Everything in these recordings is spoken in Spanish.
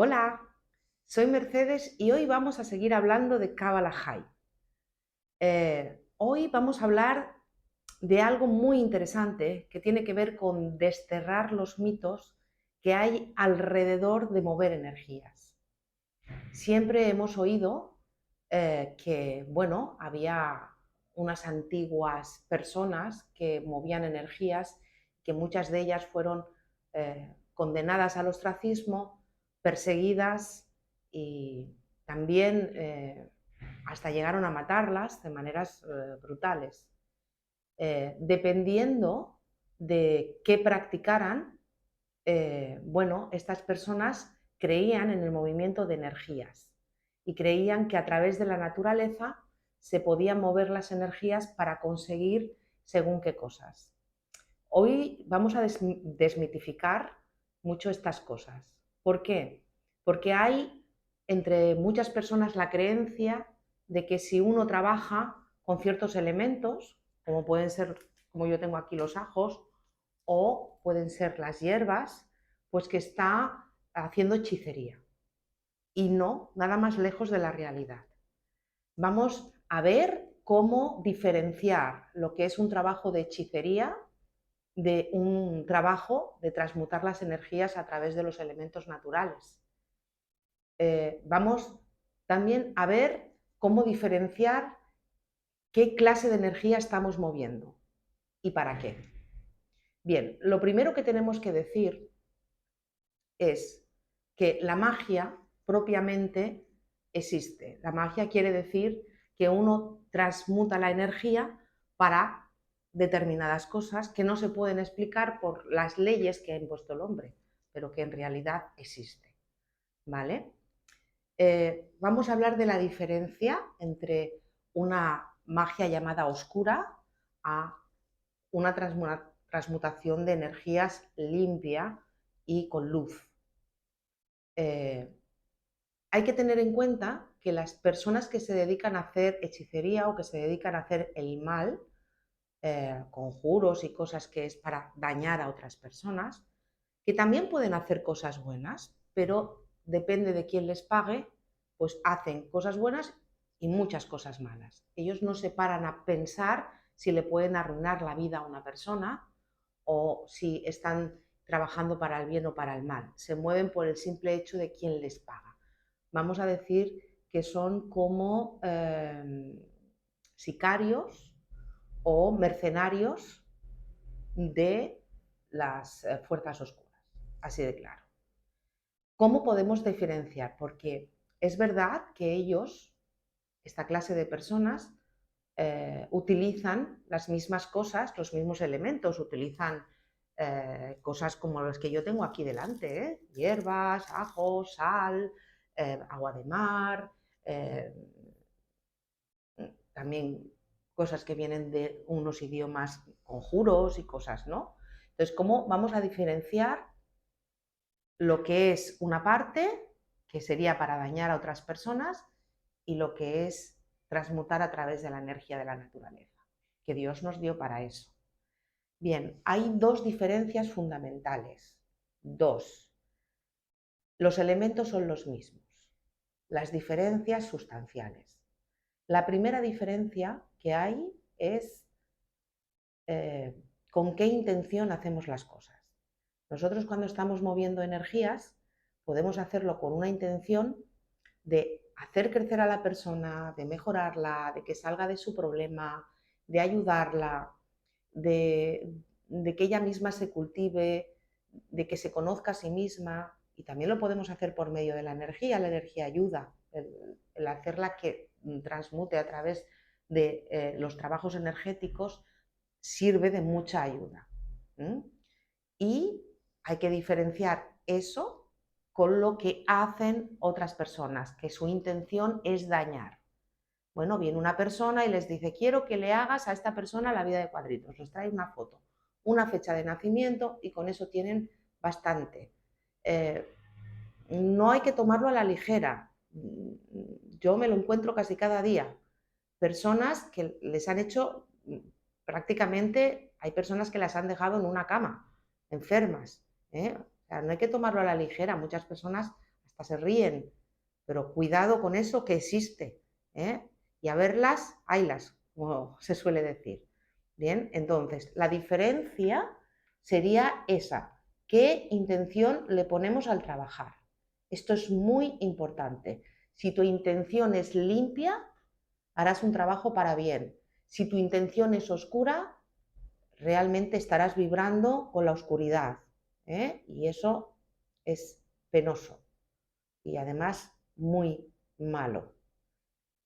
Hola, soy Mercedes y hoy vamos a seguir hablando de Kabbalah. Hoy vamos a hablar de algo muy interesante que tiene que ver con desterrar los mitos que hay alrededor de mover energías. Siempre hemos oído que, bueno, había unas antiguas personas que movían energías, que muchas de ellas fueron condenadas al ostracismo, perseguidas y también hasta llegaron a matarlas de maneras brutales. Dependiendo de qué practicaran, bueno, estas personas creían en el movimiento de energías y creían que a través de la naturaleza se podían mover las energías para conseguir según qué cosas. Hoy vamos a desmitificar mucho estas cosas. ¿Por qué? Porque hay entre muchas personas la creencia de que si uno trabaja con ciertos elementos, como pueden ser, como yo tengo aquí los ajos, o pueden ser las hierbas, pues que está haciendo hechicería. Y no, nada más lejos de la realidad. Vamos a ver cómo diferenciar lo que es un trabajo de hechicería de un trabajo de transmutar las energías a través de los elementos naturales. Vamos también a ver cómo diferenciar qué clase de energía estamos moviendo y para qué. Bien, lo primero que tenemos que decir es que la magia propiamente existe. La magia quiere decir que uno transmuta la energía para determinadas cosas que no se pueden explicar por las leyes que ha impuesto el hombre, pero que en realidad existe. ¿Vale? Vamos a hablar de la diferencia entre una magia llamada oscura a una transmutación de energías limpia y con luz. Hay que tener en cuenta que las personas que se dedican a hacer hechicería o que se dedican a hacer el mal, conjuros y cosas que es para dañar a otras personas, que también pueden hacer cosas buenas, pero depende de quién les pague, pues hacen cosas buenas y muchas cosas malas. Ellos no se paran a pensar si le pueden arruinar la vida a una persona o si están trabajando para el bien o para el mal. Se mueven por el simple hecho de quién les paga. Vamos a decir que son como sicarios o mercenarios de las fuerzas oscuras, así de claro. ¿Cómo podemos diferenciar? Porque es verdad que ellos, esta clase de personas, utilizan las mismas cosas, los mismos elementos, utilizan cosas como las que yo tengo aquí delante, hierbas, ajos, sal, agua de mar, eh, también cosas que vienen de unos idiomas, conjuros y cosas, ¿no? Entonces, ¿cómo vamos a diferenciar lo que es una parte, que sería para dañar a otras personas, y lo que es transmutar a través de la energía de la naturaleza, que Dios nos dio para eso? Bien, hay dos diferencias fundamentales. Dos. Los elementos son los mismos. Las diferencias sustanciales. La primera diferencia que hay es con qué intención hacemos las cosas. Nosotros cuando estamos moviendo energías podemos hacerlo con una intención de hacer crecer a la persona, de mejorarla, de que salga de su problema, de ayudarla, de que ella misma se cultive, de que se conozca a sí misma. Y también lo podemos hacer por medio de la energía ayuda, el hacerla que transmute a través de los trabajos energéticos sirve de mucha ayuda. Y hay que diferenciar eso con lo que hacen otras personas, que su intención es dañar. Bueno, viene una persona y les dice, quiero que le hagas a esta persona la vida de cuadritos. Les trae una foto, una fecha de nacimiento y con eso tienen bastante. No hay que tomarlo a la ligera. Yo me lo encuentro casi cada día. Personas que les han hecho prácticamente, hay personas que las han dejado en una cama, enfermas. O sea, no hay que tomarlo a la ligera. Muchas personas hasta se ríen, pero cuidado con eso que existe, ¿eh? Y a verlas, haylas, como se suele decir. Bien, entonces, la diferencia sería esa. ¿Qué intención le ponemos al trabajar? Esto es muy importante. Si tu intención es limpia, harás un trabajo para bien. Si tu intención es oscura, realmente estarás vibrando con la oscuridad, ¿eh? Y eso es penoso y además muy malo.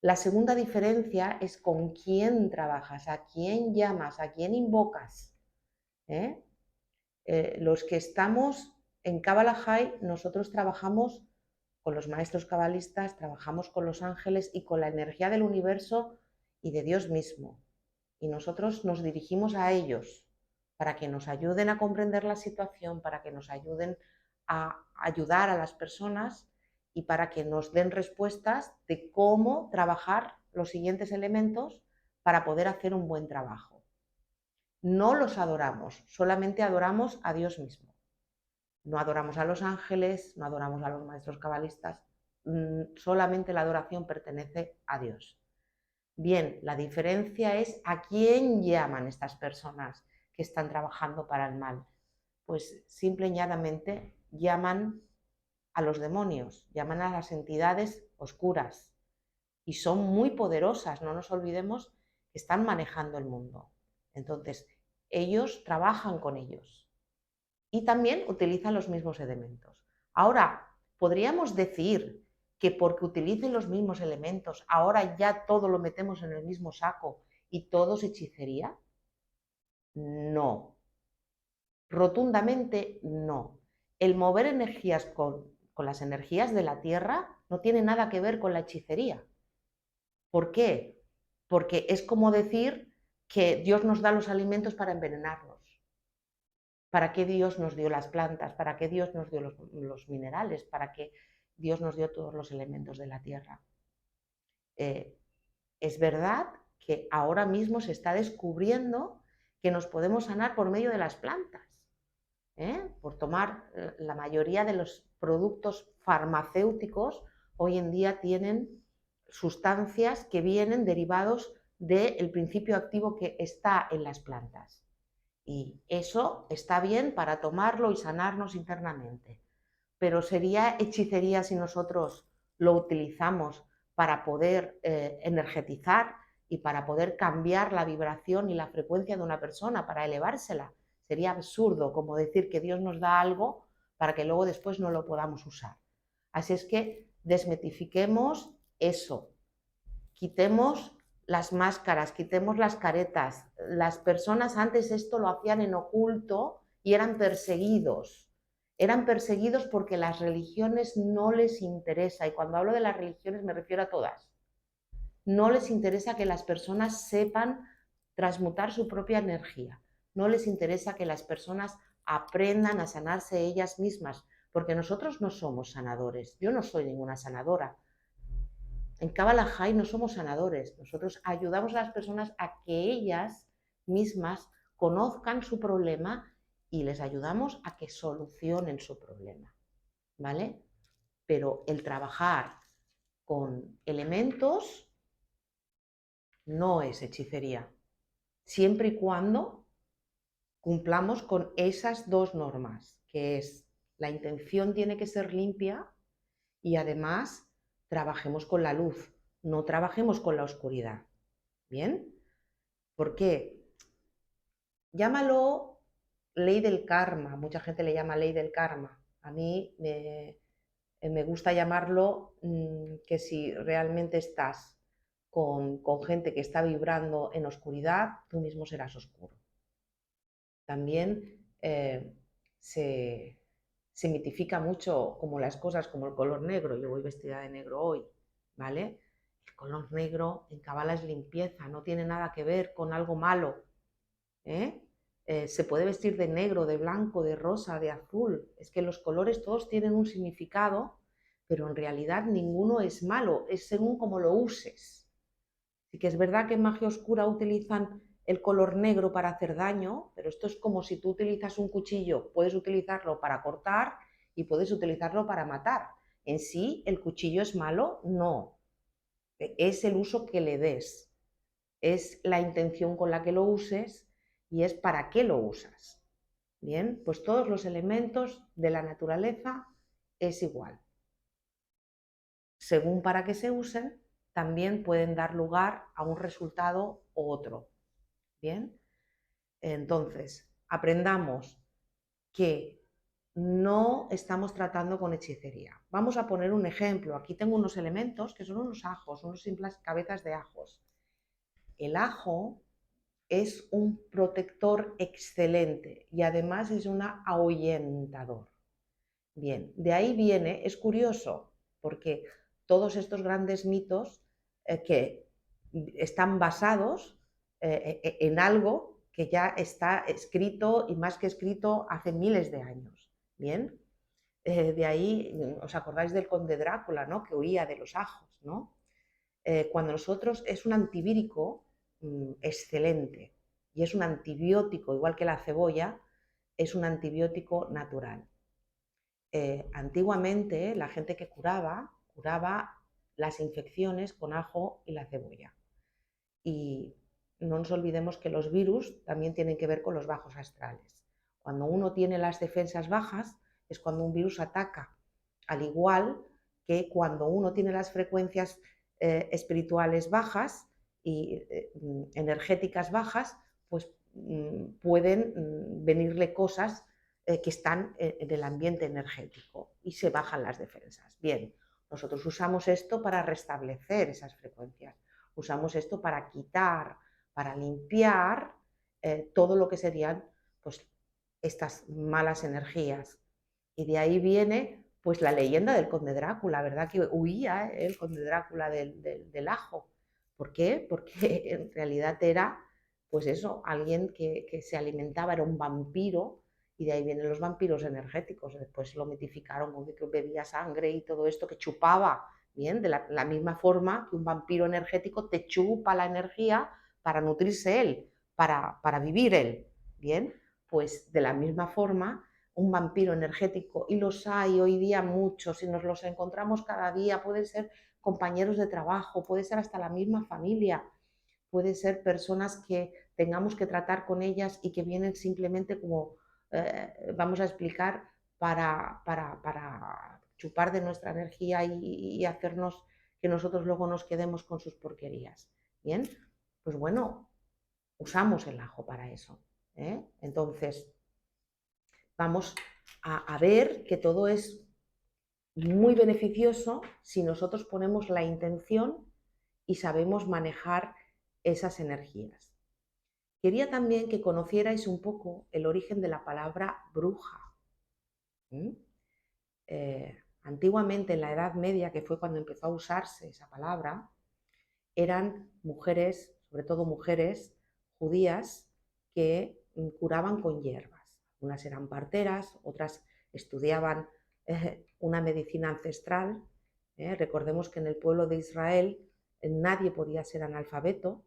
La segunda diferencia es con quién trabajas, a quién llamas, a quién invocas, ¿eh? Los que estamos en Kabbalah High, nosotros trabajamos con los maestros cabalistas, trabajamos con los ángeles y con la energía del universo y de Dios mismo. Y nosotros nos dirigimos a ellos para que nos ayuden a comprender la situación, para que nos ayuden a ayudar a las personas y para que nos den respuestas de cómo trabajar los siguientes elementos para poder hacer un buen trabajo. No los adoramos, solamente adoramos a Dios mismo. No adoramos a los ángeles, no adoramos a los maestros cabalistas, solamente la adoración pertenece a Dios. Bien, la diferencia es a quién llaman estas personas que están trabajando para el mal. Pues simple y llanamente llaman a los demonios, llaman a las entidades oscuras y son muy poderosas, no nos olvidemos que están manejando el mundo. Entonces, ellos trabajan con ellos y también utilizan los mismos elementos. Ahora, podríamos decir que porque utilicen los mismos elementos, ahora ya todo lo metemos en el mismo saco y todo es hechicería. No, rotundamente no. El mover energías con las energías de la Tierra no tiene nada que ver con la hechicería. ¿Por qué? Porque es como decir que Dios nos da los alimentos para envenenarnos. ¿Para qué Dios nos dio las plantas? ¿Para qué Dios nos dio los minerales? ¿Para qué Dios nos dio todos los elementos de la tierra? Es verdad que ahora mismo se está descubriendo que nos podemos sanar por medio de las plantas, por tomar la mayoría de los productos farmacéuticos hoy en día tienen sustancias que vienen derivados del principio activo que está en las plantas. Y eso está bien para tomarlo y sanarnos internamente. Pero sería hechicería si nosotros lo utilizamos para poder energetizar y para poder cambiar la vibración y la frecuencia de una persona, para elevársela. Sería absurdo como decir que Dios nos da algo para que luego después no lo podamos usar. Así es que desmitifiquemos eso, quitemos las máscaras, quitemos las caretas. Las personas antes esto lo hacían en oculto y eran perseguidos. Eran perseguidos porque las religiones no les interesa. Y cuando hablo de las religiones me refiero a todas. No les interesa que las personas sepan transmutar su propia energía. No les interesa que las personas aprendan a sanarse ellas mismas, porque nosotros no somos sanadores. Yo no soy ninguna sanadora. En Kabbalah High no somos sanadores, nosotros ayudamos a las personas a que ellas mismas conozcan su problema y les ayudamos a que solucionen su problema, ¿vale? Pero el trabajar con elementos no es hechicería, siempre y cuando cumplamos con esas dos normas, que es la intención tiene que ser limpia y además trabajemos con la luz, no trabajemos con la oscuridad. ¿Bien? ¿Por qué? Llámalo ley del karma, mucha gente le llama ley del karma. A mí me gusta llamarlo que si realmente estás con gente que está vibrando en oscuridad, tú mismo serás oscuro. También se mitifica mucho como las cosas, como el color negro. Yo voy vestida de negro hoy, ¿vale? El color negro en Kabbalah es limpieza, no tiene nada que ver con algo malo, ¿eh? Se puede vestir de negro, de blanco, de rosa, de azul. Es que los colores todos tienen un significado, pero en realidad ninguno es malo, es según cómo lo uses. Sí que es verdad que en magia oscura utilizan el color negro para hacer daño, pero esto es como si tú utilizas un cuchillo, puedes utilizarlo para cortar y puedes utilizarlo para matar. En sí, ¿el cuchillo es malo? No. Es el uso que le des, es la intención con la que lo uses y es para qué lo usas. Bien, pues todos los elementos de la naturaleza es igual. Según para qué se usen, también pueden dar lugar a un resultado u otro. Bien, entonces, aprendamos que no estamos tratando con hechicería. Vamos a poner un ejemplo. Aquí tengo unos elementos que son unos ajos, unos simples cabezas de ajos. El ajo es un protector excelente y además es un ahuyentador. Bien, de ahí viene, es curioso, porque todos estos grandes mitos que están basados en algo que ya está escrito y más que escrito hace miles de años. Bien, de ahí, ¿os acordáis del conde Drácula, ¿no? Que huía de los ajos, ¿no? Cuando nosotros es un antivírico excelente y es un antibiótico, igual que la cebolla, es un antibiótico natural. Antiguamente la gente que curaba las infecciones con ajo y la cebolla. Y no nos olvidemos que los virus también tienen que ver con los bajos astrales. Cuando uno tiene las defensas bajas es cuando un virus ataca, al igual que cuando uno tiene las frecuencias espirituales bajas y energéticas bajas, pues pueden venirle cosas que están en el ambiente energético y se bajan las defensas. Bien, nosotros usamos esto para restablecer esas frecuencias, usamos esto para quitar, para limpiar todo lo que serían pues, estas malas energías. Y de ahí viene pues la leyenda del conde Drácula, ¿verdad? Que huía el conde Drácula del ajo. ¿Por qué? Porque en realidad era, pues eso, alguien que se alimentaba, era un vampiro, y de ahí vienen los vampiros energéticos. Después lo mitificaron con que bebía sangre y todo esto, que chupaba, ¿bien? De la misma forma que un vampiro energético te chupa la energía para nutrirse él, para vivir él, ¿bien? Pues de la misma forma un vampiro energético, y los hay hoy día muchos y nos los encontramos cada día, pueden ser compañeros de trabajo, puede ser hasta la misma familia, puede ser personas que tengamos que tratar con ellas y que vienen simplemente como, vamos a explicar, para chupar de nuestra energía y hacernos que nosotros luego nos quedemos con sus porquerías. Bien, pues bueno, usamos el ajo para eso. Entonces, vamos a ver que todo es muy beneficioso si nosotros ponemos la intención y sabemos manejar esas energías. Quería también que conocierais un poco el origen de la palabra bruja. Antiguamente, en la Edad Media, que fue cuando empezó a usarse esa palabra, eran mujeres, sobre todo mujeres judías, que curaban con hierbas. Unas eran parteras, otras estudiaban una medicina ancestral. Recordemos que en el pueblo de Israel nadie podía ser analfabeto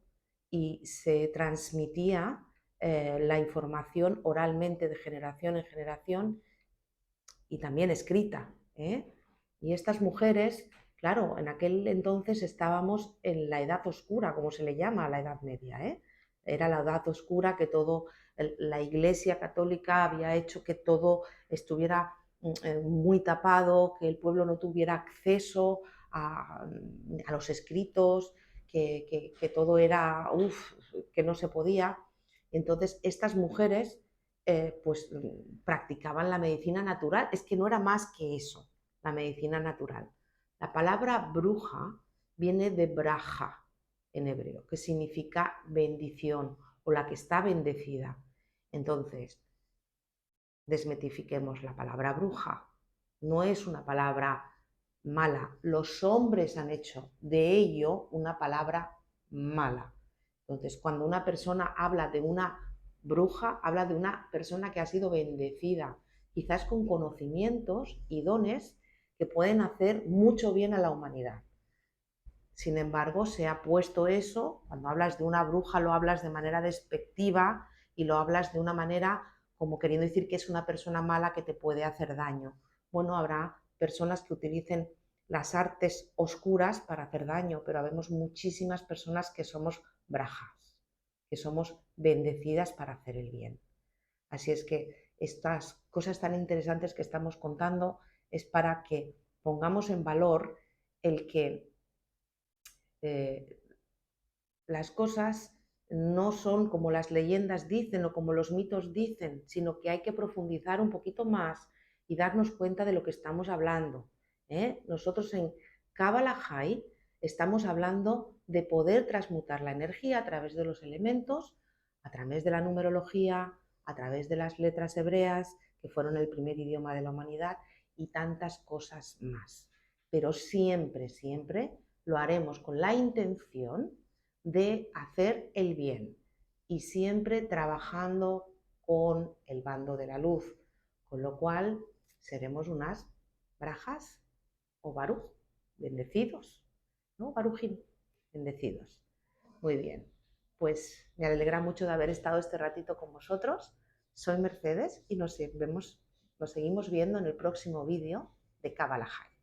y se transmitía la información oralmente de generación en generación y también escrita. Y estas mujeres, claro, en aquel entonces estábamos en la edad oscura, como se le llama a la Edad Media. Era la edad oscura que todo, la Iglesia Católica había hecho que todo estuviera muy tapado, que el pueblo no tuviera acceso a los escritos, que todo era, que no se podía. Entonces, estas mujeres pues practicaban la medicina natural. Es que no era más que eso, la medicina natural. La palabra bruja viene de braja en hebreo, que significa bendición o la que está bendecida. Entonces, desmitifiquemos la palabra bruja. No es una palabra mala. Los hombres han hecho de ello una palabra mala. Entonces, cuando una persona habla de una bruja, habla de una persona que ha sido bendecida, quizás con conocimientos y dones que pueden hacer mucho bien a la humanidad. Sin embargo, se ha puesto eso, cuando hablas de una bruja lo hablas de manera despectiva y lo hablas de una manera como queriendo decir que es una persona mala que te puede hacer daño. Bueno, habrá personas que utilicen las artes oscuras para hacer daño, pero habemos muchísimas personas que somos brajas, que somos bendecidas para hacer el bien. Así es que estas cosas tan interesantes que estamos contando es para que pongamos en valor el que las cosas no son como las leyendas dicen o como los mitos dicen, sino que hay que profundizar un poquito más y darnos cuenta de lo que estamos hablando. Nosotros en Kabbalah High estamos hablando de poder transmutar la energía a través de los elementos, a través de la numerología, a través de las letras hebreas, que fueron el primer idioma de la humanidad, y tantas cosas más. Pero siempre, siempre lo haremos con la intención de hacer el bien y siempre trabajando con el bando de la luz, con lo cual seremos unas brajas o baruj, bendecidos, ¿no? Barujim, bendecidos. Muy bien, pues me alegra mucho de haber estado este ratito con vosotros. Soy Mercedes y nos seguimos viendo en el próximo vídeo de Kabbalah High.